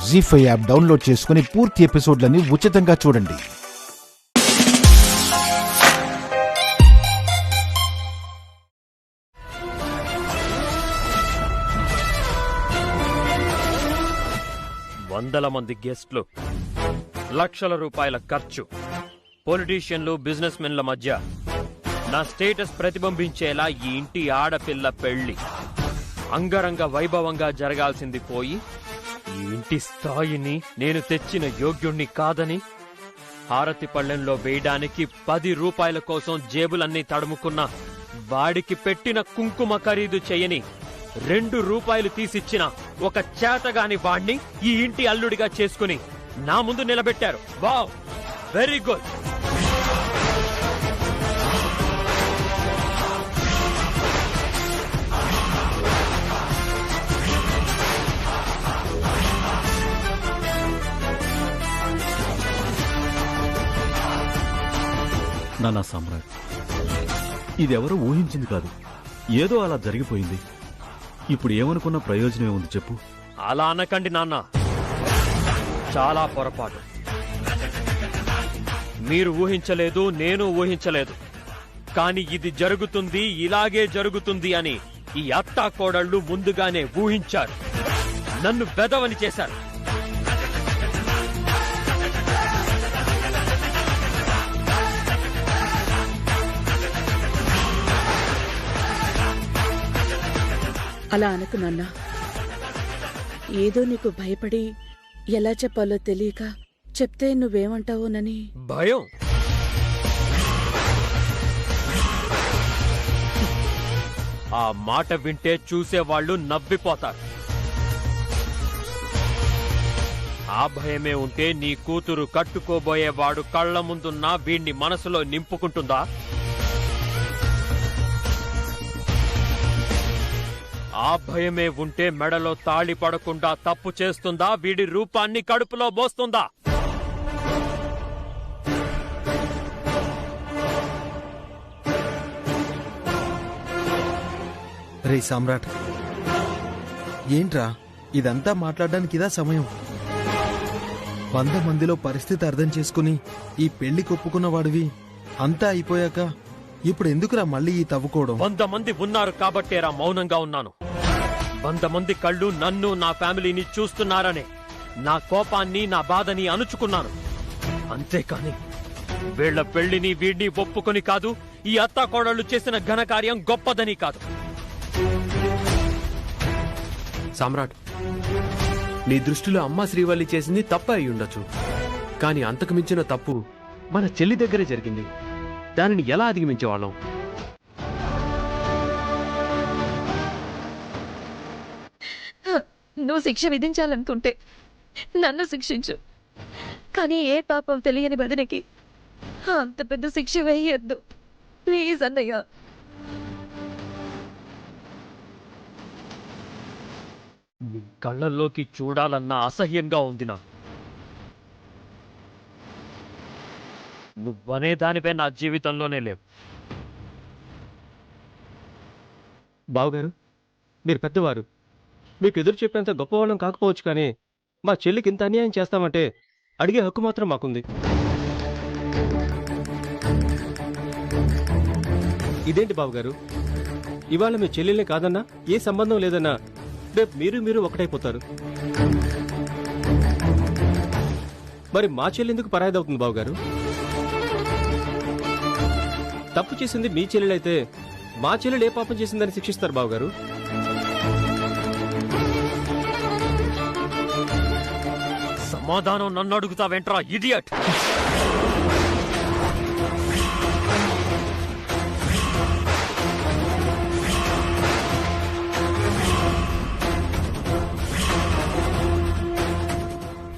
జీ5 app download చేసుకుని పూర్తి ఎపిసోడ్లని ఉచితంగా చూడండి. వందల మంది గెస్ట్లు, లక్షల రూపాయల ఖర్చు, పొలిటీషియన్లు, బిజినెస్ మెన్ల మధ్య నా స్టేటస్ ప్రతిబింబించేలా ఈ ఇంటి ఆడపిల్ల పెళ్లి అంగరంగ వైభవంగా జరగాల్సింది పోయి, ఈ ఇంటి స్థాయిని నేను తెచ్చిన యోగ్యుణ్ణి కాదని హారతి పళ్ళెంలో వేయడానికి 10 రూపాయల కోసం జేబులన్నీ తడుముకున్న వాడికి పెట్టిన కుంకుమ ఖరీదు చేయని 2 రూపాయలు తీసిచ్చిన ఒక చేతగాని వాణ్ణి ఈ ఇంటి అల్లుడిగా చేసుకుని నా ముందు నిలబెట్టారు. Wow, very good. నానా సామ్రాట్, ఇదెవరూ ఊహించింది కాదు, ఏదో అలా జరిగిపోయింది. ఇప్పుడు ఏమనుకున్న ప్రయోజనం ఏముంది చెప్పు? అలా అనకండి నాన్న, చాలా పొరపాటు. మీరు ఊహించలేదు, నేను ఊహించలేదు. కాని ఇది జరుగుతుంది, ఇలాగే జరుగుతుంది అని ఈ అత్తా కోడళ్లు ముందుగానే ఊహించారు. నన్ను బెదవని చేశారు. అలా అనకు నాన్నా. ఏదో నీకు భయపడి ఎలా చెప్పాలో తెలియక చెప్తే నువ్వేమంటావోనని భయం. ఆ మాట వింటే చూసేవాళ్లు నవ్విపోతారు. ఆ భయమే ఉంటే నీ కూతురు కట్టుకోబోయేవాడు కళ్ల ముందున్నా వీణ్ణి మనసులో నింపుకుంటుందా? ఆ భయమే ఉంటే మెడలో తాళి పడకుండా తప్పు చేస్తుందా? వీడి రూపాన్ని కడుపులో మోస్తుందా? రే సామ్రాట్, ఏంట్రా ఇదంతా మాట్లాడడానికి ఇదా సమయం? 100 మందిలో పరిస్థితి అర్థం చేసుకుని ఈ పెళ్లి కొప్పుకున్నవాడివి. అంతా అయిపోయాక ఇప్పుడు ఎందుకురా మళ్ళీ ఈ తవ్వుకోవడం? 100 మంది ఉన్నారు కాబట్టేరా మౌనంగా ఉన్నాను. 100 మంది కళ్ళు నన్ను, నా ఫ్యామిలీని చూస్తున్నారనే నా కోపాన్ని, నా బాధని అణుచుకున్నాను. అంతేకాని వీళ్ల పెళ్లిని వీడిని ఒప్పుకొని కాదు, ఈ అత్తా కోడళ్లు చేసిన ఘనకార్యం గొప్పదని కాదు. సామ్రాట్, నీ దృష్టిలో అమ్మ శ్రీవల్లి చేసింది తప్ప అయి ఉండొచ్చు. కాని అంతకు మించిన తప్పు మన చెల్లి దగ్గరే జరిగింది. దానిని ఎలా అధిగమించేవాళ్ళం? నువ్వు శిక్ష విధించాలనుకుంటే నన్ను శిక్షించు. కానీ ఏ పాపం తెలియని బదినికి అంత పెద్ద శిక్ష వేయొద్దు ప్లీజ్ అన్నయ్య. నీ కళ్ళల్లోకి చూడాలన్న అసహ్యంగా ఉంది నాకు. నువ్వనే దానిపై నా జీవితంలోనే లేవు. బావగారు, మీరు పెద్దవారు, మీకు ఎదురు చెప్పేంత గొప్పవాళ్ళం కాకపోవచ్చు, కానీ మా చెల్లికి ఇంత అన్యాయం చేస్తామంటే అడిగే హక్కు మాత్రం మాకుంది. ఇదేంటి బావగారు, ఇవాళ మీ చెల్లెల్ని కాదన్నా, ఏ సంబంధం లేదన్నా రేపు మీరు ఒకటైపోతారు. మరి మా చెల్లి ఎందుకు పరాయిదవుతుంది బావగారు? తప్పు చేసింది మీ చెల్లెలైతే మా చెల్లెలు ఏ పాపం చేసిందని శిక్షిస్తారు బావగారు? సమాధానం నన్ను అడుగుతావేంట్రా ఇడియట్?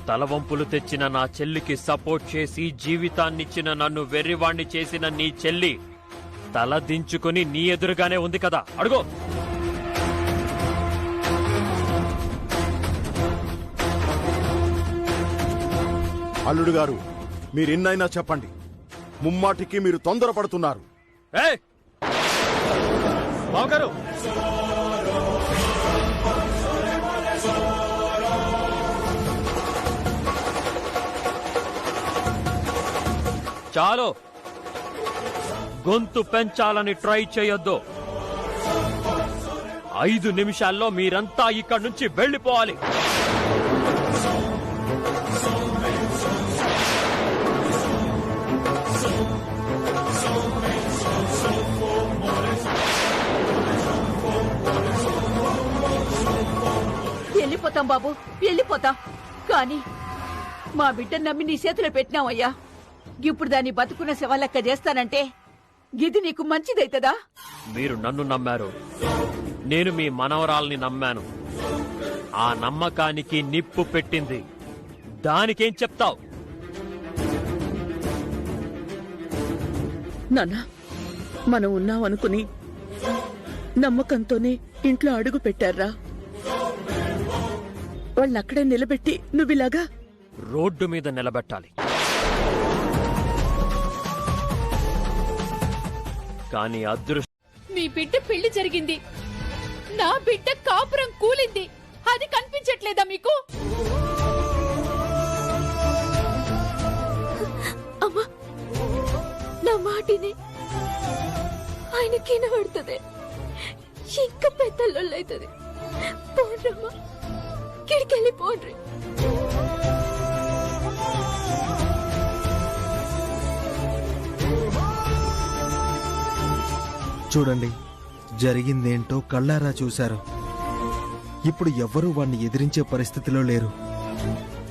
తలవంపులు తెచ్చిన నా చెల్లికి సపోర్ట్ చేసి జీవితాన్నిచ్చిన నన్ను వెర్రివాణ్ణి చేసిన నీ చెల్లి తల దించుకుని నీ ఎదురుగానే ఉంది కదా, అడుగు. అల్లుడు గారు, మీరెన్నైనా చెప్పండి, ముమ్మాటికి మీరు తొందరపడుతున్నారు. బావగారు, చాలు, గొంతు పెంచాలని ట్రై చేయొద్దు. 5 నిమిషాల్లో మీరంతా ఇక్కడి నుంచి వెళ్ళిపోవాలి. వెళ్ళిపోతాం బాబు, వెళ్ళిపోతాం. కానీ మా బిడ్డను నమ్మి నీ చేతిలో పెట్టినావయ్యా. ఇప్పుడు దాన్ని బతుకున్న శవాలెక్క చేస్తానంటే ఇది నీకు మంచిదైతదా? మీరు నన్ను నమ్మారు, నేను మీ మనవరాల్ని నమ్మాను. ఆ నమ్మకానికి నిప్పు పెట్టింది. దానికేం చెప్తావు? నాన్న, మనం ఉన్నామనుకుని నమ్మకంతోనే ఇంట్లో అడుగు పెట్టారా? వాళ్ళనక్కడే నిలబెట్టి నువ్విలాగా రోడ్డు మీద నిలబెట్టాలి. కానీ అదృష్టం, మీ బిడ్డ పెళ్లి జరిగింది, నా బిడ్డ కాపురం కూలింది. అది కనిపించట్లేదా మీకు? అమ్మా, నా మాటిని ఆయనకి పడుతుంది. ఇంకా పెద్దలైతుంది. పోన్రమ్మా, కిడికెళ్ళి పోన్రి. చూడండి, జరిగిందేంటో కళ్ళారా చూశారు. ఇప్పుడు ఎవ్వరూ వాణ్ణి ఎదిరించే పరిస్థితిలో లేరు.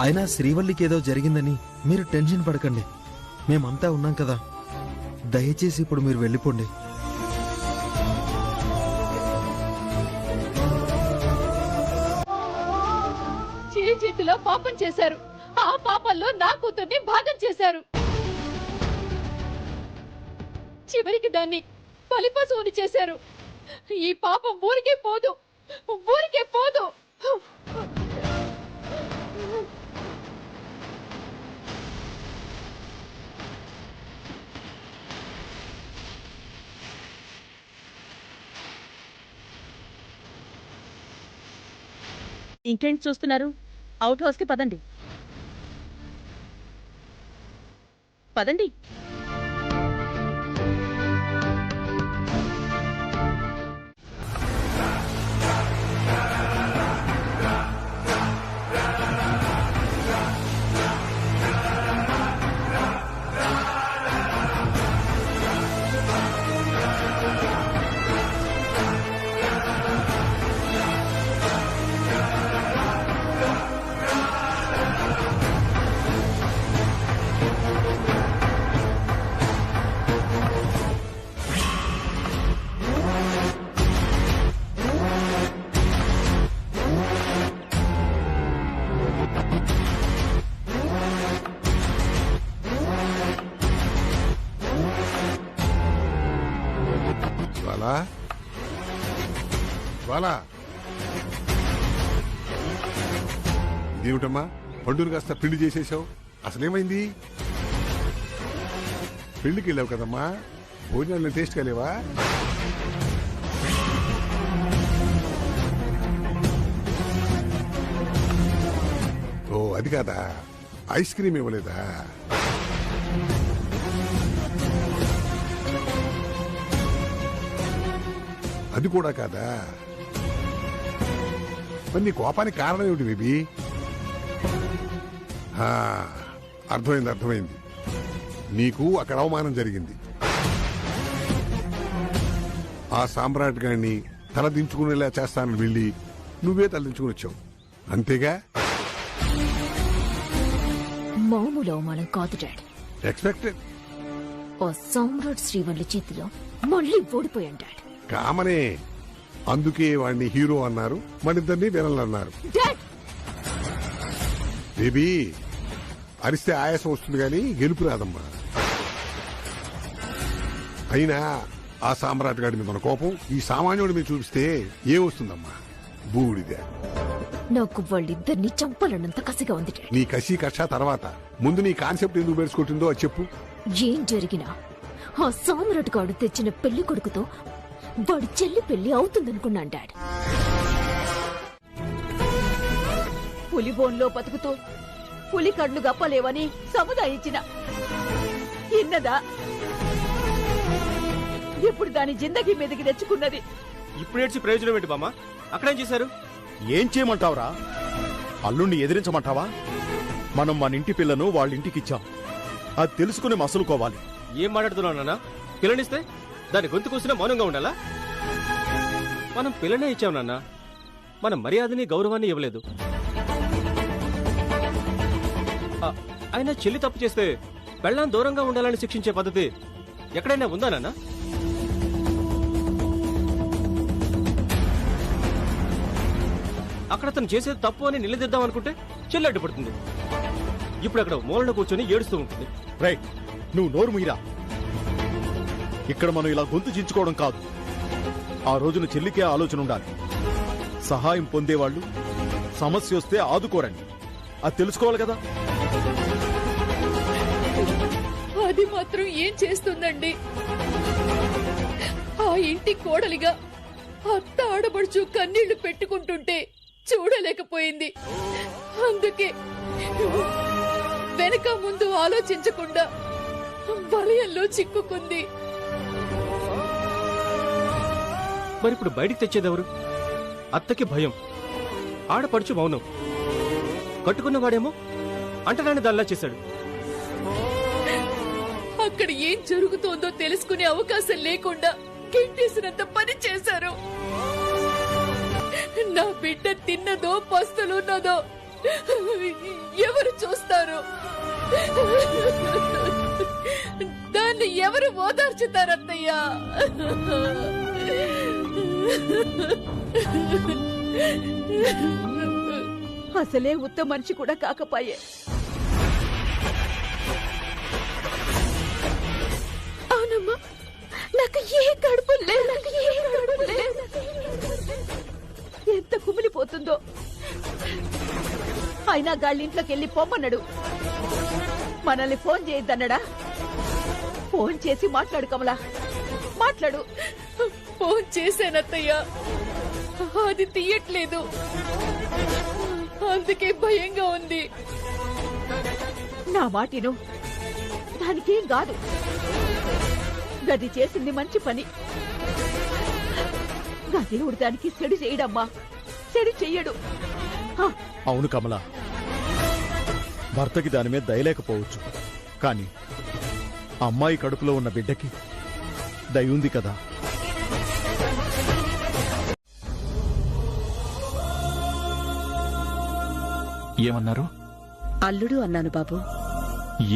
అయినా శ్రీవల్లికేదో జరిగిందని మీరు టెన్షన్ పడకండి. మేమంతా ఉన్నాం కదా. దయచేసి ఇప్పుడు మీరు వెళ్ళిపోండి. చేతిలో పాపం చేశారు. ఆ పాపంలో నా కూతుర్ని భాగం చేశారు. చివరికి దాన్ని బలిపశువుని చేశారు. ఈ పాపం ఊరికే పోదు, ఊరికే పోదు. ఇంకేంటి చూస్తున్నారు? అవుట్ హౌస్ కి పదండి, పదండి. ఇదేమిటమ్మా, పండుని కాస్త పెళ్లి చేసేసావు? అసలేమైంది? పెళ్లికి వెళ్ళావు కదమ్మా, భోజనాలు టేస్ట్ కాలేవా? ఓ అది కాదా, ఐస్ క్రీమ్ ఇవ్వలేదా? అది కూడా కాదా? మరి నీ కోపానికి కారణం ఏమిటి బేబీ? అర్థమైంది. నీకు అక్కడ అవమానం జరిగింది. ఆ సామ్రాట్ గారిని తలదించుకునేలా చేస్తానని వెళ్ళి నువ్వే తలదించుకుని వచ్చావు, అంతేగా? మామూలు అవమానం కాదు డాడ్. ఎక్స్పెక్టెడ్. ఆ సామ్రాట్ శ్రీవల్లి చేతిలో మళ్ళీ ఓడిపోయాను డాడ్. కామనే, అందుకే వాడిని హీరో అన్నారు, మనిద్దరిని విలన్లు అన్నారు. బేబీ, అరిస్తే ఆయాసం వస్తుంది కానీ గెలుపు రాదమ్మా. అయినా ఆ సామ్రాట్ గాడి మీద మన కోపం ఈ సామాన్యుడి మీద చూపిస్తే ఏమొస్తుందమ్మా? బూడిదే. నాకు వాళ్ళిద్దరిని చంపాలన్నంత కసిగా ఉంది డాడ్. నీ కసి కక్ష తర్వాత ముందు నీ కాన్సెప్ట్ ఎందుకు పెరుచుకుంటుందో అది చెప్పు. ఏం జరిగినా ఆ సామ్రాట్ గాడు తెచ్చిన పెళ్లి కొడుకుతో వాడి చెల్లి పెళ్లి అవుతుందనుకున్నాను డాడ్. పులి బోన్లో బతుకుతూ పులి కళ్ళు గప్పలేవని సముదాయించిన ఇన్నదా? ఇప్పుడు దాని జిందగీ మీదకి తెచ్చుకున్నది. ఇప్పుడు ఏడ్చి ప్రయోజనం ఏంటి బామ్మ? అక్కడేం చేశారు? ఏం చేయమంటావురా? అల్లుణ్ణి ఎదిరించమంటావా? మనం మన ఇంటి పిల్లను వాళ్ళ ఇంటికిచ్చాం. అది తెలుసుకుని మసలుకోవాలి. ఏం మాట్లాడుతున్నావు నాన్న? పిల్లనిస్తే దాని గొంతు కూసినా మౌనంగా ఉండాలా? మనం పిల్లనే ఇచ్చాం నాన్న. మన మర్యాదని గౌరవాన్ని ఇవ్వలేదు. అయినా చెల్లి తప్పు చేస్తే పెళ్ళాం దూరంగా ఉండాలని శిక్షించే పద్ధతి ఎక్కడైనా ఉందా నాన్న? అక్కడ అతను చేసేది తప్పు అని నిలదీద్దాం అనుకుంటే చెల్లి అడ్డుపడుతుంది. ఇప్పుడు అక్కడ మూలన కూర్చొని ఏడుస్తూ ఉంటుంది. రైట్, నువ్వు నోరు ముయిరా. ఇక్కడ మనం ఇలా గొంతు చించుకోవడం కాదు. ఆ రోజున చెల్లికే ఆలోచన ఉండాలి. సహాయం పొందేవాళ్ళు సమస్య వస్తే ఆదుకోరండి. అది తెలుసుకోవాలి కదా. అది మాత్రం ఏం చేస్తుందండి? ఆ ఇంటి కోడలిగా అత్త ఆడబడుచు కన్నీళ్లు పెట్టుకుంటుంటే చూడలేకపోయింది. అందుకే వెనక ముందు ఆలోచించకుండా వలయంలో చిక్కుకుంది. మరి ఇప్పుడు బయటికి తెచ్చేదెవరు? అత్తకి భయం, ఆడపడుచు మౌనం, కట్టుకున్నవాడేమో అంటరాని దానిలా చేశాడు. అక్కడ ఏం జరుగుతోందో తెలుసుకునే అవకాశం లేకుండా కింటేసినంత పని చేశారు. నా బిడ్డ తిన్నదో పస్తులున్నదో ఎవరు చూస్తారు? దాన్ని ఎవరు ఓదార్చుతారత్తయ్యా? అసలే ఉత్త మనిషి కూడా కాకపాయే. అవునమ్మా, నాకు ఏ కడుపు లేదు. ఎంత కుమిలిపోతుందో. అయినా గాళ్ళింట్లోకి వెళ్ళి పొమ్మన్నాడు. మనల్ని ఫోన్ చేయొద్దన్నాడా? ఫోన్ చేసి మాట్లాడు కమలా, మాట్లాడు. ఫోన్ చేశానత్తయ్యా, అది తీయట్లేదు. అందుకే భయంగా ఉంది. నా మాటిను, దానికేం కాదు. గది చేసింది మంచి పని. నా దేవుడు దానికి చెడు చేయడమ్మా, చెడు చెయ్యడు. అవును కమలా, భర్తకి దాని మీద దయలేకపోవచ్చు, కానీ అమ్మాయి కడుపులో ఉన్న బిడ్డకి దయ ఉంది కదా. ఏమన్నారు? అల్లుడు అన్నాను బాబు.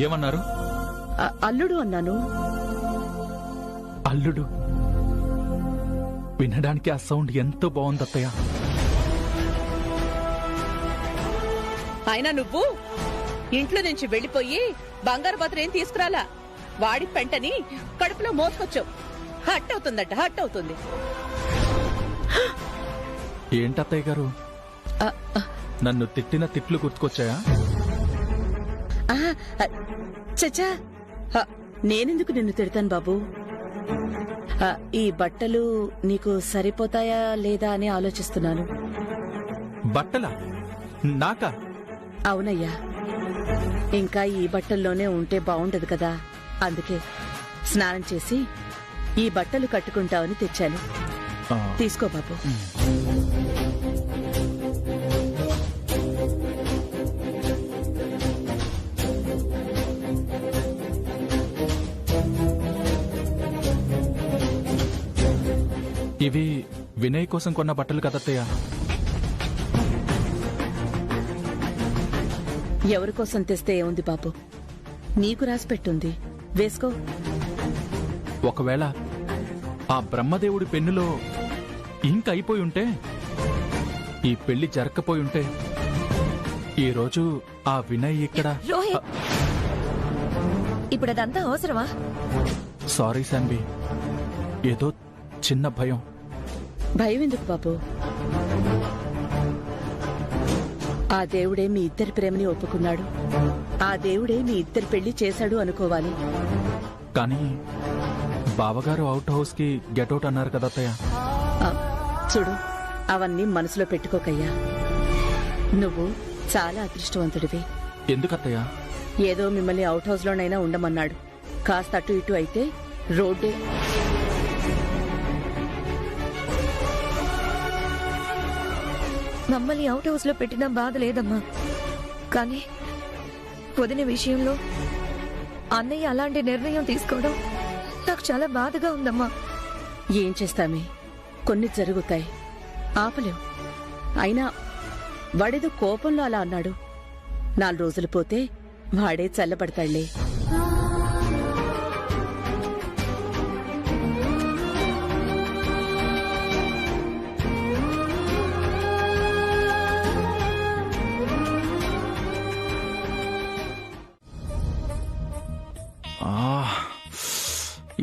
ఏమన్నారు? అల్లుడు అన్నాను. అల్లుడు వినడానికి ఆ సౌండ్ ఎంతో బాగుంది అత్తయ్య. అయినా నువ్వు ఇంట్లో నుంచి వెళ్లిపోయి బంగారు భద్ర ఏం తీసుకురాలా. వాడి పెంటని కడుపులో మోసుకొచ్చావు. హట్ అవుతుందట, హట్ అవుతుంది. ఏంటత్తయ్య గారు, నన్ను తిట్టిన తిట్లు గుర్తుకొచ్చాయా? చచ్చా, నేనెందుకు నిన్ను తిడతాను బాబు? ఈ బట్టలు నీకు సరిపోతాయా లేదా అని ఆలోచిస్తున్నాను. బట్టలా? నాకా? అవునయ్యా, ఇంకా ఈ బట్టల్లోనే ఉంటే బాగుండదు కదా. అందుకే స్నానం చేసి ఈ బట్టలు కట్టుకుంటావని తెచ్చాను. తీసుకో బాబు. ఇవి వినయ్ కోసం కొన్న బట్టలు కదత్తయ్య. ఎవరి కోసం తెస్తే ఏముంది బాబు, నీకు రాసి పెట్టుంది, వేసుకో. ఒకవేళ ఆ బ్రహ్మదేవుడి పెన్నులో ఇంక్ అయిపోయి ఉంటే, ఈ పెళ్లి జరగకపోయి ఉంటే, ఈరోజు ఆ వినయ్ ఇక్కడ. ఇప్పుడు అదంతా అవసరమా? సారీ శాన్వి, ఏదో చిన్న భయం. భయం ఎందుకు బాబు? ఆ దేవుడే మీ ఇద్దరి ప్రేమని ఒప్పుకున్నాడు. ఆ దేవుడే మీ ఇద్దరి పెళ్లి చేశాడు అనుకోవాలి. కానీ బావగారు అవుట్ హౌస్ కి గెట్అవుట్ అన్నారు కదా అత్తయ్య. చూడు, అవన్నీ మనసులో పెట్టుకోకయ్యా. నువ్వు చాలా అదృష్టవంతుడివి. ఎందుకత్తయ్య? ఏదో మిమ్మల్ని అవుట్ హౌస్ లోనైనా ఉండమన్నాడు. కాస్త అటు ఇటు అయితే రోడ్డే. మమ్మల్ని అవుట్ హౌస్ లో పెట్టిన బాధ లేదమ్మా, కానీ వదిన విషయంలో అన్నయ్య అలాంటి నిర్ణయం తీసుకోవడం నాకు చాలా బాధగా ఉందమ్మా. ఏం చేస్తామే, కొన్ని జరుగుతాయి, ఆపలేం. అయినా వాడేదో కోపంలో అలా అన్నాడు. 4 రోజులు పోతే వాడే చల్లబడతాడులే.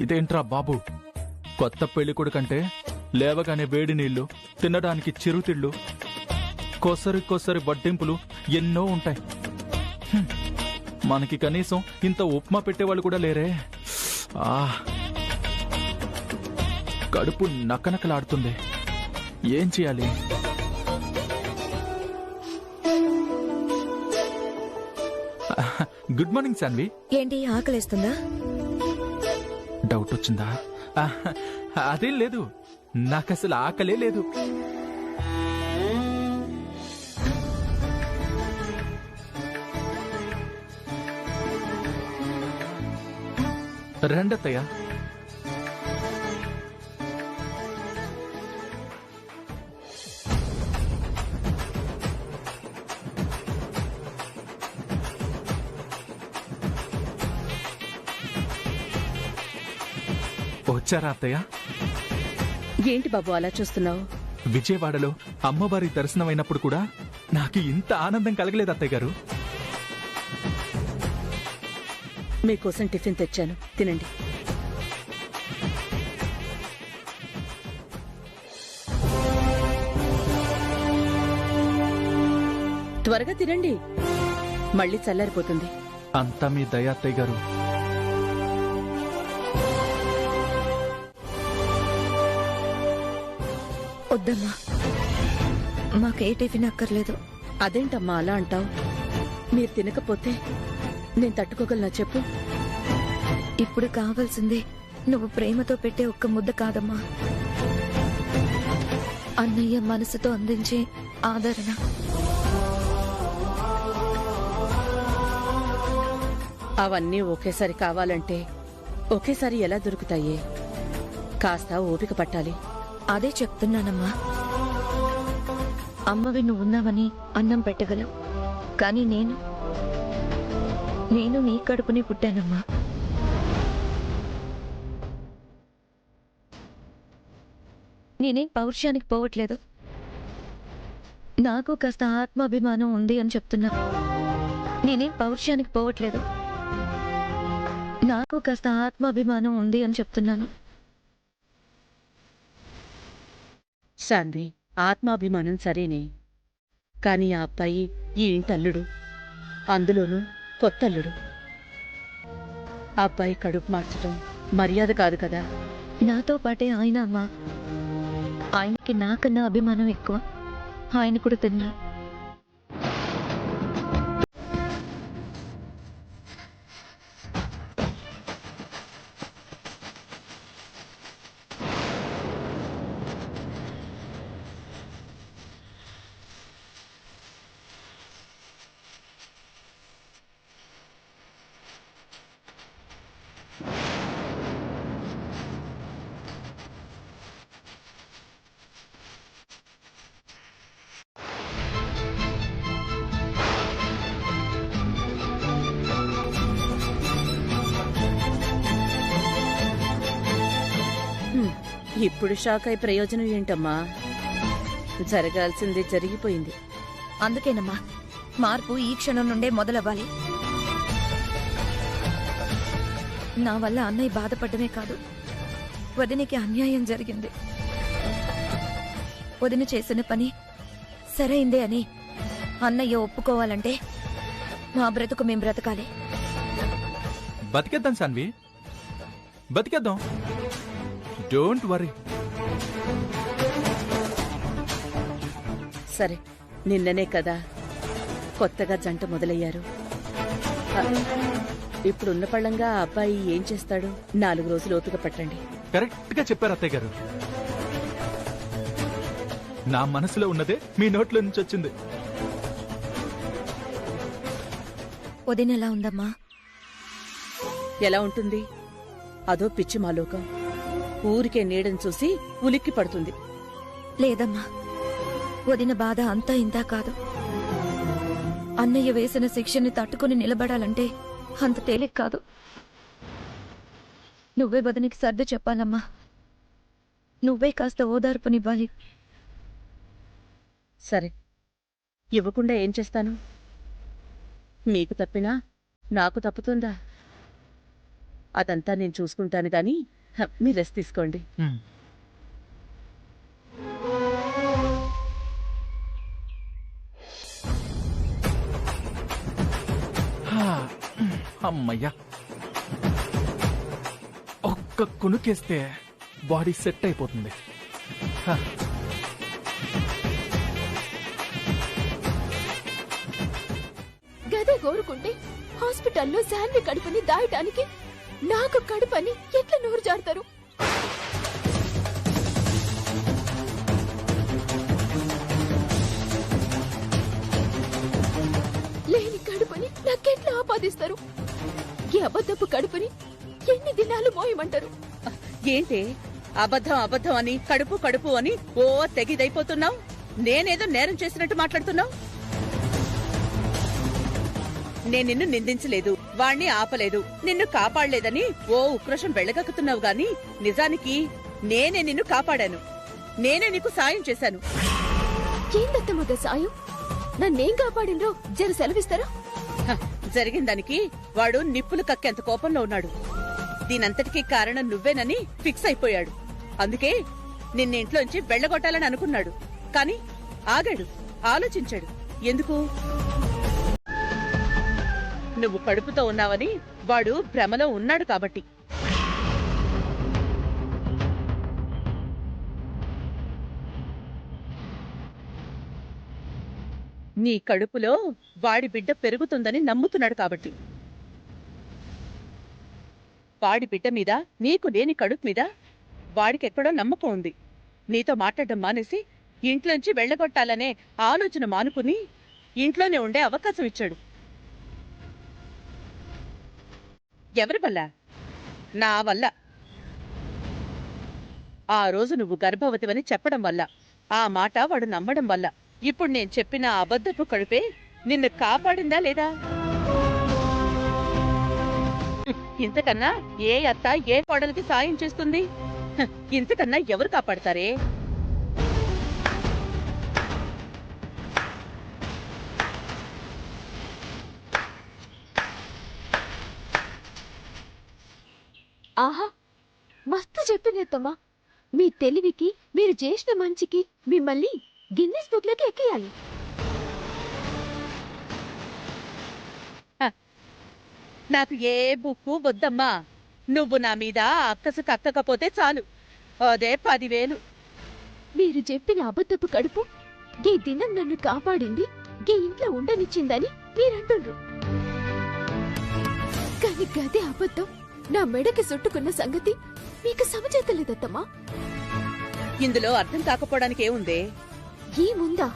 ఇదేంట్రా బాబు, కొత్త పెళ్లికొడు కంటే లేవగానే వేడి నీళ్లు, తినడానికి చిరుతిళ్ళు, కొసరి వడ్డింపులు ఎన్నో ఉంటాయి. మనకి కనీసం ఇంత ఉప్మా పెట్టేవాళ్ళు కూడా లేరే. కడుపు నకనకలాడుతుంది. ఏం చేయాలి? Good morning Saanvi. ఏంటి ఆకలేస్తుందా? డౌట్ వచ్చిందా? అదేం లేదు, నాకు అసలు ఆకలే లేదు. రండత్తయ్య. వచ్చారా అత్తయ్య? ఏంటి బాబు అలా చూస్తున్నావు? విజయవాడలో అమ్మవారి దర్శనం అయినప్పుడు కూడా నాకు ఇంత ఆనందం కలగలేదు అత్తయ్య గారు. మీకోసం టిఫిన్ తెచ్చాను, తినండి. త్వరగా తినండి, మళ్ళీ చల్లారిపోతుంది. అంతా మీ దయ అత్తయ్య గారు. వద్దమ్మా, మాకే టిఫిన్ అక్కర్లేదు. అదేంటమ్మా అలా అంటావు? మీరు తినకపోతే నేను తట్టుకోగలనా చెప్పు? ఇప్పుడు కావాల్సిందే నువ్వు ప్రేమతో పెట్టే ఒక్క ముద్ద కాదమ్మా, అన్నయ్య మనసుతో అందించే ఆదరణ. అవన్నీ ఒకేసారి కావాలంటే ఒకేసారి ఎలా దొరుకుతాయి? కాస్త ఓపిక పట్టాలి. అదే చెప్తున్నానమ్మా. అమ్మవి నువ్వున్నావని అన్నం పెట్టగలవు, కానీ నేను నీ కడుపుని పుట్టానమ్మా. నేనేం పౌరుషానికి పోవట్లేదు, నాకు కాస్త ఆత్మాభిమానం ఉంది అని చెప్తున్నా. నేనేం పౌరుషానికి పోవట్లేదు, నాకు కాస్త ఆత్మాభిమానం ఉంది అని చెప్తున్నాను. శాన్వి, ఆత్మాభిమానం సరేనే, కానీ ఆ అబ్బాయి ఈ ఇంటల్లుడు, అందులోనూ కొత్తల్లుడు. ఆ అబ్బాయి కడుపు మార్చడం మర్యాద కాదు కదా. నాతో పాటే ఆయన అమ్మా, ఆయనకి నాకన్నా అభిమానం ఎక్కువ. ఆయన కూడా తిన్నా. ఇప్పుడు షాక్ అయి ప్రయోజనం ఏంటమ్మా? జరగాల్సింది జరిగిపోయింది. అందుకేనమ్మా మార్పు ఈ క్షణం నుండే మొదలవ్వాలి. నా వల్ల అన్నయ్య బాధపడమే కాదు, వదినికి అన్యాయం జరిగింది. వదిన చేసిన పని సరైందే అని అన్నయ్య ఒప్పుకోవాలంటే మా బ్రతుకు మేం బ్రతకాలి. బతికేద్దాం సాన్వి, బతికేద్దాం. Don't worry. సరే, నిన్ననే కదా కొత్తగా జంట మొదలయ్యారు. ఇప్పుడున్న పళ్ళంగా ఆ అబ్బాయి ఏం చేస్తాడు? 4 రోజులు ఓపిక పట్టండి. కరెక్ట్ గా చెప్పారు అత్తయ్య గారు. నా మనసులో ఉన్నదే మీ నోట్లో నుంచి వచ్చింది. వదిన ఎలా ఉందమ్మా? ఎలా ఉంటుంది? అదో పిచ్చి మాలోకం. ఊరికే నీడని చూసి ఉలిక్కి పడుతుంది. లేదమ్మా, వదిన బాధ అంతా ఇంతా కాదు. అన్నయ్య వేసిన శిక్షని తట్టుకుని నిలబడాలంటే అంత తేలిక కాదు. నువ్వే వదినికి సర్ది చెప్పాలమ్మా. నువ్వే కాస్త ఓదార్పునివ్వాలి. సరే, ఇవ్వకుండా ఏం చేస్తాను? మీకు తప్పినా నాకు తప్పుతుందా? అదంతా నేను చూసుకుంటాను గాని మీరు రెస్ట్ తీసుకోండి. అమ్మయ్యా, ఒక్క కునుకేస్తే బాడీ సెట్ అయిపోతుంది. గదే కోరుకుంటే హాస్పిటల్లో శాన్వి కడుపుని దాయటానికి నాకు కడుపని ఎట్లా నోరు జారుతారు? లేని కడుపుని నాకెట్లా ఆపాదిస్తారు? ఈ అబద్ధపు కడుపుని ఎన్ని దినాలు మోయమంటారు? ఏంటి అబద్ధం అబద్ధం అని కడుపు కడుపు అని ఓ తెగిదైపోతున్నావు? నేనేదో నేరం చేసినట్టు మాట్లాడుతున్నావు. నేను నిన్ను నిందించలేదు, వాణ్ణి ఆపలేదు, నిన్ను కాపాడలేదని ఓ ఉక్రోషం వెళ్ళగక్కుతున్నావు గాని నిజానికి నేనే నిన్ను కాపాడాను. నేనే నీకు సాయం చేశాను. ఏందత్తమ్మద సాయం? నన్నేం కాపాడిండ్రో జర సెలవిస్తారా? జరిగిన దానికి వాడు నిప్పులు కక్కేంత కోపంలో ఉన్నాడు. దీనంతటికీ కారణం నువ్వేనని ఫిక్స్ అయిపోయాడు. అందుకే నిన్న ఇంట్లోంచి వెళ్ళగొట్టాలని అనుకున్నాడు. కాని ఆగాడు, ఆలోచించాడు. ఎందుకు? నువ్వు కడుపుతో ఉన్నావని వాడు భ్రమలో ఉన్నాడు కాబట్టి. నీ కడుపులో వాడి బిడ్డ పెరుగుతుందని నమ్ముతున్నాడు కాబట్టి. వాడి బిడ్డ మీద నీకు లేని కడుపు మీద వాడికెక్కడో నమ్మకం ఉంది. నీతో మాట్లాడడం మానేసి ఇంట్లోంచి వెళ్ళగొట్టాలనే ఆలోచన మానుకుని ఇంట్లోనే ఉండే అవకాశం ఇచ్చాడు. ఎవరి వల్ల? నా వల్ల. ఆ రోజు నువ్వు గర్భవతివని చెప్పడం వల్ల, ఆ మాట వాడు నమ్మడం వల్ల ఇప్పుడు నేను చెప్పిన అబద్ధపు కడుపే నిన్ను కాపాడిందా లేదా? ఇంతకన్నా ఏ అత్త ఏ కోడలికి సాయం చేస్తుంది? ఇంతకన్నా ఎవరు కాపాడతారే? ఆహా, మస్తు చెప్పిందేత్తమ్మా. మీ తెలివికి, మీరు చేసిన మంచికి మిమ్మల్ని గిన్నెస్ బుక్లోకి ఎక్కేయాలి. నాకు ఏ బుక్కు వద్దమ్మా. నువ్వు నా మీద అక్కసు కక్కకపోతే చాలు, అదే 10,000. మీరు చెప్పిన అబద్ధపు కడుపు గీ దినం నన్ను కాపాడింది, గీ ఇంట్లో ఉండనిచ్చిందని మీరంటుండ్రు. కాని గదే అబద్ధం నా మెడకి చుట్టుకున్న సంగతి మీకు సమచేతలేదత్తమ్మా. ఇందులో అర్థం కాకపోవడానికి ఏముందే? ఈ ముందా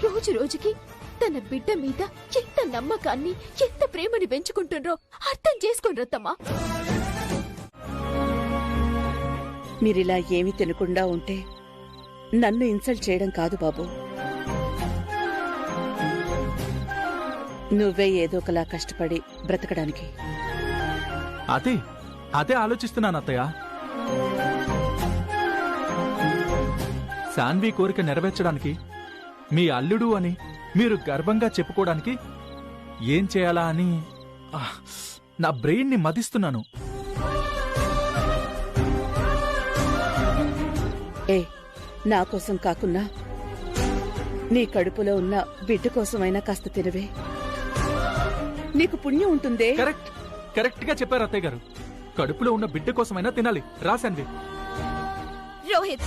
రోజు రోజుకి తన బిడ్డ మీద ఎంత నమ్మకాన్ని, ఎంత ప్రేమని పెంచుకుంటుండ్రో అర్థం చేసుకోండి రత్తమ్మా. మీరిలా ఏమీ తినకుండా ఉంటే నన్ను ఇన్సల్ట్ చేయడం కాదు బాబు. నువ్వే ఏదో ఒకలా కష్టపడి బ్రతకడానికి. అదే ఆలోచిస్తున్నాను అత్తయ్య. శాన్వి కోరిక నెరవేర్చడానికి, మీ అల్లుడు అని మీరు గర్వంగా చెప్పుకోవడానికి ఏం చేయాలా అని నా బ్రెయిన్ ని మదిస్తున్నాను. నా కోసం కాకున్నా నీ కడుపులో ఉన్న బిడ్డ కోసమైనా కాస్త తినవే, నీకు పుణ్యం ఉంటుందే. కరెక్ట్ గా చెప్పారు అత్తయ్య గారు. కడుపులో ఉన్న బిడ్డ కోసమైనా తినాలి. రాశాన్వి. రోహిత్,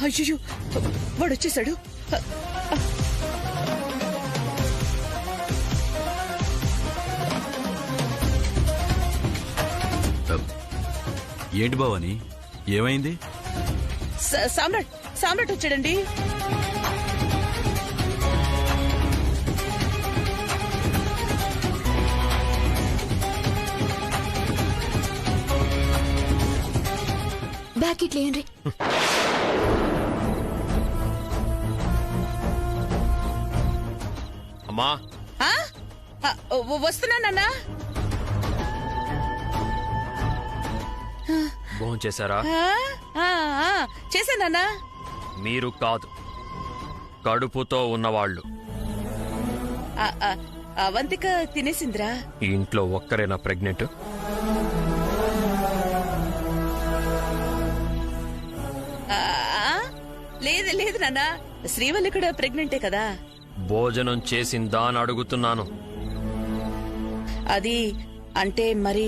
అయ్యో వాడు వచ్చేసాడు. ఏంటి భవాని, ఏమైంది? సామ్రాట్ సామ్రాట్ వచ్చాడండి. బ్యాక్ ఇట్లా ఏంటి? అమ్మా వస్తున్నానన్నా. భోజనం చేశారా? చేశానన్నా. మీరు కాదు, కడుపుతో ఉన్నవాళ్ళు. అవంతిక తినేసిందిరా. ఈ ఇంట్లో ఒక్కరేనా ప్రెగ్నెంట్? లేదు లేదు నాన్న, శ్రీవల్లి కూడా ప్రెగ్నెంటే కదా. భోజనం చేసిందా అని అడుగుతున్నాను. అది అంటే మరి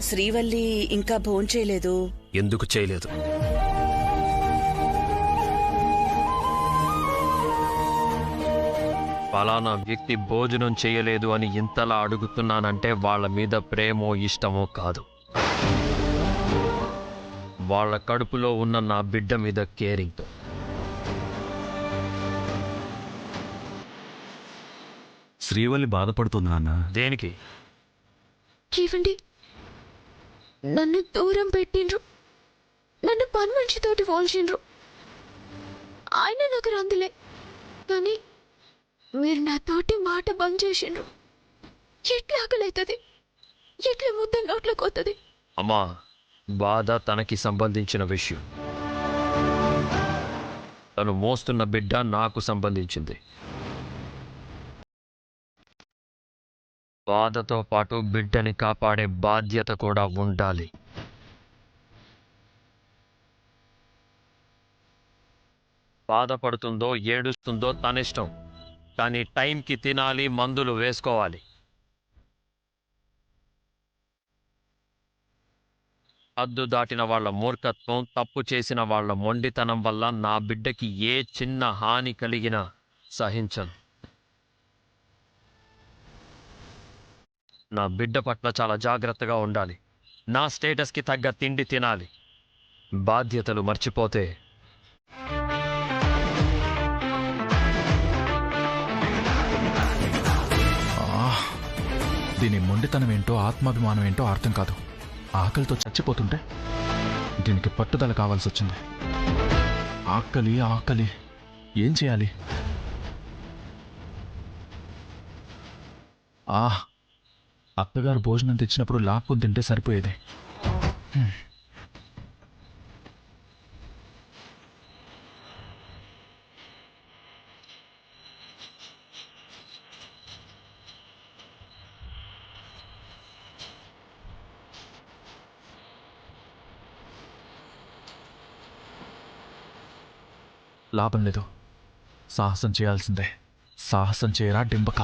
శ్రీవల్లి ఇంకా భోంచేయలేదు. ఎందుకు చేయలేదు? ఫలానా వ్యక్తి భోజనం చేయలేదు అని ఇంతలా అడుగుతున్నానంటే వాళ్ళ మీద ప్రేమో ఇష్టమో కాదు, వాళ్ళ కడుపులో ఉన్న నా బిడ్డ మీద కేరింగ్తో. శ్రీవల్లి బాధపడుతుంది నాన్న. దేనికి? ఏవండి, నన్ను దూరం పెట్టిండ్రు, నన్ను పని మనిషితోటి పోల్చిండ్రు. ఆయన నాకు రందులే, కానీ మీరు నాతోటి మాట బంద్ చేసిండ్రు. ఎట్లా ఆకలవుతుంది, ఎట్లా ముద్ద నోట్లోకి వస్తుంది? అమ్మా, బాధ తనకి సంబంధించిన విషయం. తను మోస్తున్న బిడ్డ నాకు సంబంధించింది. బాధతో పాటు బిడ్డని కాపాడే బాధ్యత కూడా ఉండాలి. బాధపడుతుందో ఏడుస్తుందో తనిష్టం, కానీ టైంకి తినాలి, మందులు వేసుకోవాలి. హద్దు దాటిన వాళ్ళ మూర్ఖత్వం, తప్పు చేసిన వాళ్ళ మొండితనం వల్ల నా బిడ్డకి ఏ చిన్న హాని కలిగినా సహించను. నా బిడ్డ పట్ల చాలా జాగ్రత్తగా ఉండాలి. నా స్టేటస్కి తగ్గ తిండి తినాలి. బాధ్యతలు మర్చిపోతే దీని మొండితనం ఏంటో ఆత్మాభిమానం ఏంటో అర్థం కాదు. ఆకలితో చచ్చిపోతుంటే దీనికి పట్టుదల కావాల్సి వచ్చింది. ఆకలి ఆకలి, ఏం చేయాలి? అత్తగారు భోజనం తెచ్చినప్పుడు లాక్కుని తింటే సరిపోయేది. లాభం లేదు, సాహసం చేయాల్సిందే. సాహసం చేయరా డింబక.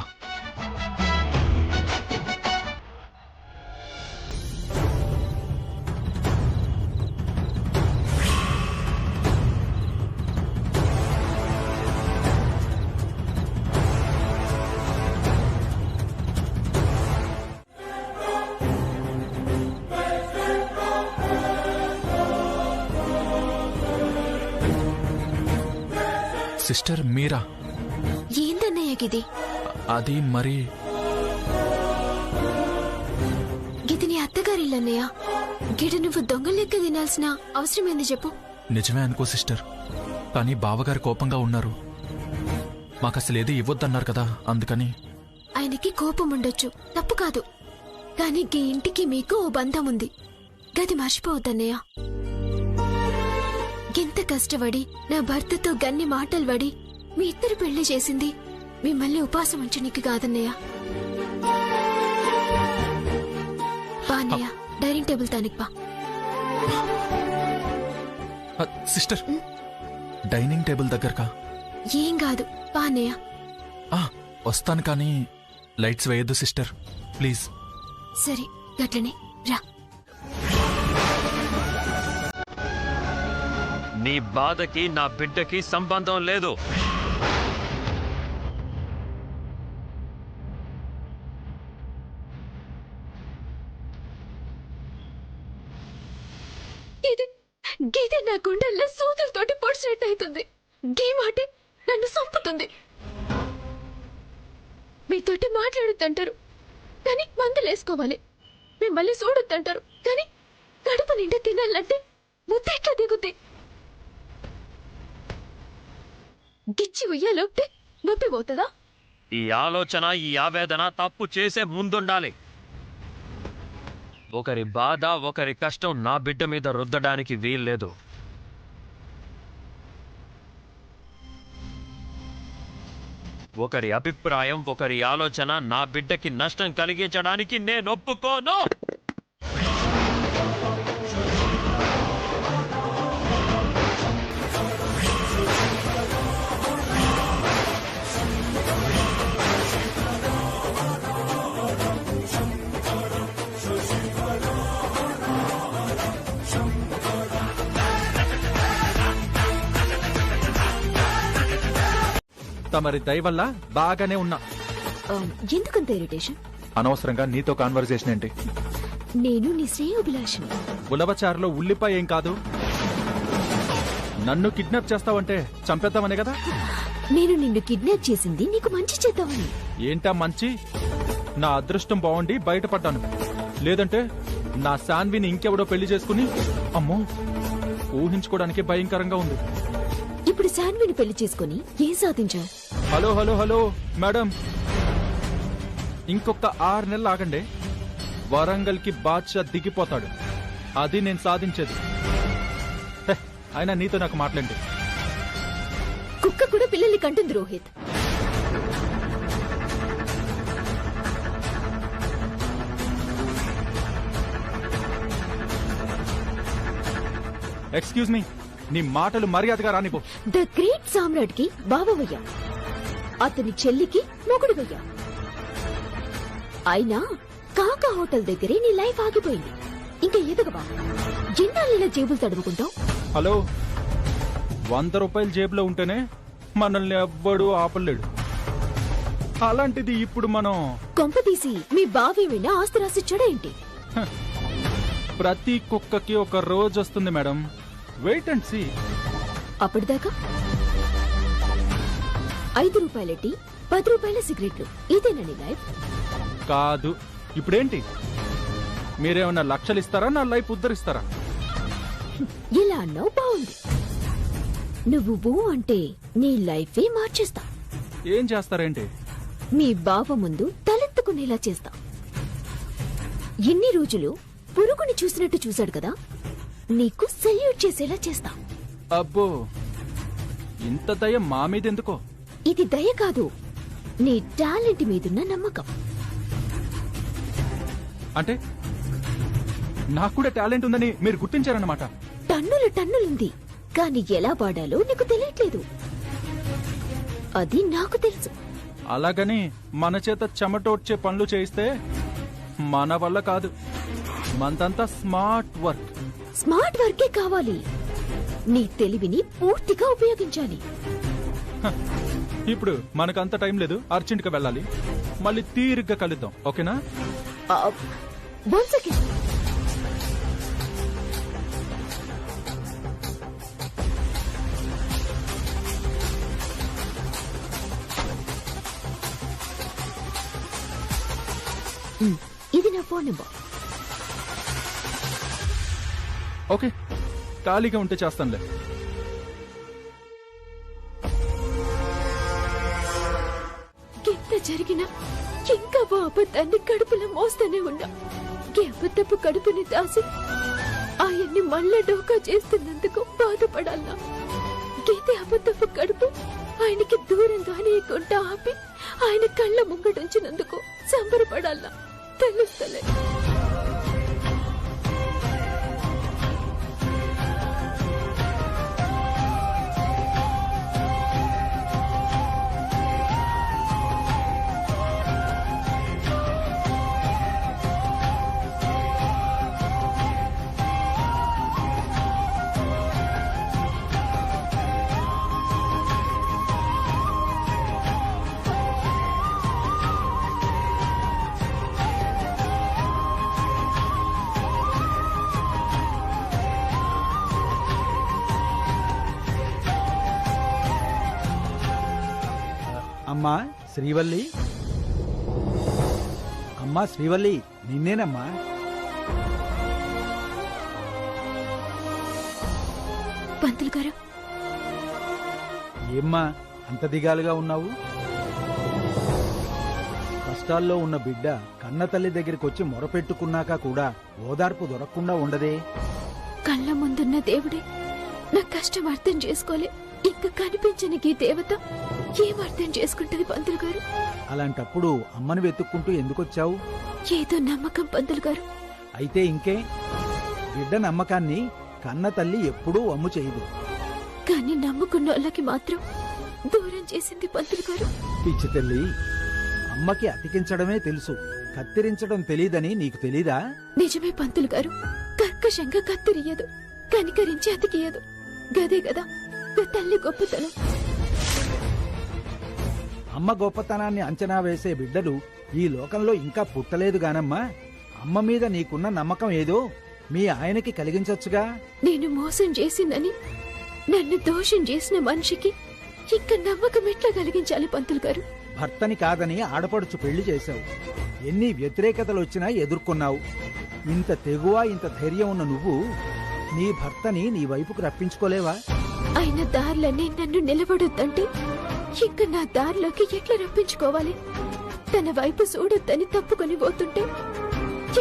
సిస్టర్ మీరా? ఏందన్నయ్య గిది? అది మరి గిది నీ అత్తగారిల్లన్నయ్య. గిడ నువ్వు దొంగ లెక్క తినాల్సిన అవసరం ఏంది చెప్పు? నిజమే అనుకో సిస్టర్, కానీ బావగారు కోపంగా ఉన్నారు. మాకసలు ఏది ఇవ్వద్దన్నారు కదా, అందుకని. ఆయనకి కోపం ఉండొచ్చు, తప్పు కాదు. కానీ గీ ఇంటికి మీకు ఓ బంధం ఉంది, గది మర్చిపోవద్దన్నయ్య. ఎంత కష్టపడి నా భర్తతో గన్ని మాటలు పడి మీ ఇద్దరు పెళ్లి చేసింది మిమ్మల్ని ఉపాసం ఉంచనీకి కాదన్నయ్య. బాన్నయ్య, డైనింగ్ టేబుల్ తానికి బా. సిస్టర్, డైనింగ్ టేబుల్ దగ్గరకా? ఏం కాదు, బాన్నయ్య. వస్తాను, కానీ లైట్స్ వేయొద్దు సిస్టర్, ప్లీజ్. సరే, గట్లనే రా. నీ బాధకి నా బిడ్డకి సంబంధం లేదు. గీదే నా గుండెల్లో సూదులతోటి పొడిచినట్టు అవుతుంది. గీ మాటే నన్ను చంపుతుంది. మీతోటి మాట్లాడొద్దంటారు కానీ మందులేసుకోవాలి, మిమ్మల్ని చూడొద్దంటారు కానీ కడుపు నిండా తినాలంటే ముద్ద ఎట్లా దిగుద్ది? గిచ్చి ఉయ్యాలోపే నొప్పి పోతుందా? ఈ ఆలోచన, ఈ ఆవేదన తప్పు చేసే ముందుండాలి. ఒకరి బాధ, ఒకరి కష్టం నా బిడ్డ మీద రుద్దడానికి వీల్లేదు. ఒకరి అభిప్రాయం, ఒకరి ఆలోచన నా బిడ్డకి నష్టం కలిగించడానికి నేను ఒప్పుకోను. తమరి దయ వల్ల బాగానే ఉన్నా. ఎందుకంత ఇరిటేషన్? అనవసరంగా నీతో కాన్వర్సేషన్ ఏంటి? నేను నీ శ్రేయోభిలాషిని. ఉలవచారులో ఉల్లిపాయ ఏం కాదు. నన్ను కిడ్నాప్ చేస్తావంటే చంపేద్దామనే కదా? నేను నిన్ను కిడ్నాప్ చేసింది నీకు మంచి చేద్దామని. ఏంటా మంచి? నా అదృష్టం బాగుండి బయటపడ్డాను. లేదంటే నా శాన్విని ఇంకెవడో పెళ్లి చేసుకుని, అమ్మో, ఊహించుకోవడానికి భయంకరంగా ఉంది. ఇప్పుడు శాన్విని పెళ్లి చేసుకుని ఏం సాధించావు? హలో హలో హలో మేడం, ఇంకొక 6 నెలలు ఆగండి. వరంగల్ కి బాద్షా దిగిపోతాడు. అది నేను సాధించేది. అయినా నీతో నాకు మాట్లాడి. కుక్క కూడా పిల్లల్ని కంటుంది రోహిత్. ఎక్స్క్యూజ్ మీ, నీ మాటలు మర్యాదగా రానిపో. ద గ్రేట్ సామ్రాట్ కి బావయ్యా, అతని చెల్లికి మొగుడువయ్యా. అయినా కాకా హోటల్ దగ్గరే నీ లైఫ్ ఆగిపోయింది. ఇంకా ఎదగవా? ఎన్నాళ్ళ జేబులు తడుముకుంటావు? హలో, 100 రూపాయలు జేబులో ఉంటేనే మనల్ని ఎవ్వడూ ఆపలేడు. అలాంటిది ఇప్పుడు మనం కొంపతీసి మీ బావేమైనా ఆస్తి రాసిచ్చాడా ఏంటి? ప్రతి కుక్కకి ఒక రోజు వస్తుంది మేడం. Wait and see. అప్పటిదాకా 5 రూపాయల టీ, 10 రూపాయల సిగరెట్లు, ఇదేనా నీ లైఫ్? కాదు. ఇప్పుడేంటి? మీరేమన్నా లక్షలు ఇస్తారా? నా లైఫ్ ఉద్ధరిస్తారా? ఇలా అన్నావు, బాగుంది. నువ్వు బూ అంటే నీ లైఫే మార్చేస్తా. ఏం చేస్తారేంటి? మీ బావ ముందు తలెత్తుకునేలా చేస్తా. ఎన్ని రోజులు పురుగుని చూసినట్టు చూశాడు కదా, నీకు సెల్యూట్ చేసేలా చేస్తా. అబ్బో, ఇంత దయ మా మీద ఎందుకో? ఇది దయ కాదు, నీ టాలెంట్ మీదున్న నమ్మకం. అంటే నాకు కూడా టాలెంట్ ఉందని మీరు గుర్తించారన్నమాట. టన్నులుంది, కానీ ఎలా వాడాలో నీకు తెలియట్లేదు. అది నాకు తెలుసు. అలాగని మన చేత చెమటోడ్చే పనులు చేయిస్తే మన వల్ల కాదు. మనదంతా స్మార్ట్ వర్క్. స్మార్ట్ వర్కే కావాలి. నీ తెలివిని పూర్తిగా ఉపయోగించాలి. ఇప్పుడు మనకంత టైం లేదు, అర్జెంట్ గా వెళ్ళాలి. మళ్ళీ తీరిగ్గా కలుద్దాం, ఓకేనా? 1 సెకండ్. ఇది నా ఫోన్ నెంబర్. ఓకే, ఖాళీగా ఉంటే చేస్తానులే. ఎంత జరిగినా ఇంకా ఆ అబద్ధాన్ని కడుపులో మోస్తూనే ఉన్నా. ఈ అబద్ధపు కడుపుని దాసి ఆయన్ని మళ్ళా డోకా చేస్తున్నందుకు బాధపడాలా? గీతే అబద్ధపు కడుపు ఆయనకి దూరంగానే కొంట ఆపి ఆయన కళ్ళ ముంగటుంచినందుకు సంబరపడాలా? తెలుస్తలే. అమ్మా శ్రీవల్లి, అమ్మా శ్రీవల్లి, నిన్నేనమ్మా. పంతులు గారు, ఏమ్మా అంత దిగాలుగా ఉన్నావు? కష్టాల్లో ఉన్న బిడ్డ కన్న తల్లి దగ్గరికి వచ్చి మొరపెట్టుకున్నాక కూడా ఓదార్పు దొరకకుండా ఉండదే. కళ్ళ ముందున్న దేవుడే నా కష్టం అర్థం చేసుకోలే. ఇంకా కనిపించని ఈ దేవత ఏం అర్థం చేసుకుంటది పంతులు గారు? అలాంటప్పుడు అమ్మను వెతుక్కుంటూ ఎందుకొచ్చావు? ఏదో నమ్మకం పంతులు గారు. అయితే ఇంకే, బిడ్డ నమ్మకాన్ని కన్న తల్లి ఎప్పుడూ వమ్ము చేయదు. కానీ నమ్ముకున్న వాళ్ళకి మాత్రం దూరం చేసింది పంతులు గారు. పిచ్చి తల్లి, అమ్మకి అతికించడమే తెలుసు, కత్తిరించడం తెలీదని నీకు తెలీదా? నిజమే పంతులు గారు, కర్కశంగా కత్తిరియదు, కనికరించి అతికియదు. గదే గదా తల్లి గొప్పతనం. అమ్మ గొప్పతనాన్ని అంచనా వేసే బిడ్డలు ఈ లోకంలో ఇంకా పుట్టలేదు గానమ్మా. అమ్మ మీద నీకున్న నమ్మకం ఏదో మీ ఆయనకి కలిగించొచ్చుగా. నేను మోసం చేసిందని నన్ను దోషం చేసిన మనిషికి ఇంకా నమ్మకం ఎట్లా కలిగించాలి పంతులు గారు? భర్తని కాదని ఆడపడుచు పెళ్లి చేశావు, ఎన్ని వ్యతిరేకతలు వచ్చినా ఎదుర్కొన్నావు. ఇంత తెగువ, ఇంత ధైర్యం ఉన్న నువ్వు నీ భర్తని నీ వైపుకు రప్పించుకోలేవా? ఆయన దారిలోనే నన్ను నిలబడొద్దంటే ఇంకా నా దారిలోకి ఎట్లా రప్పించుకోవాలి? తన వైపు చూడొద్దని తప్పుకొని పోతుంటే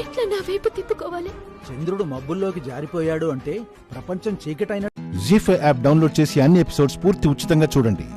ఎట్లా నా వైపు తిప్పుకోవాలి? చంద్రుడు మబ్బుల్లోకి జారిపోయాడు అంటే ప్రపంచం చీకటైన. జీ5 యాప్ డౌన్లోడ్ చేసి అన్ని ఎపిసోడ్స్ పూర్తి ఉచితంగా చూడండి.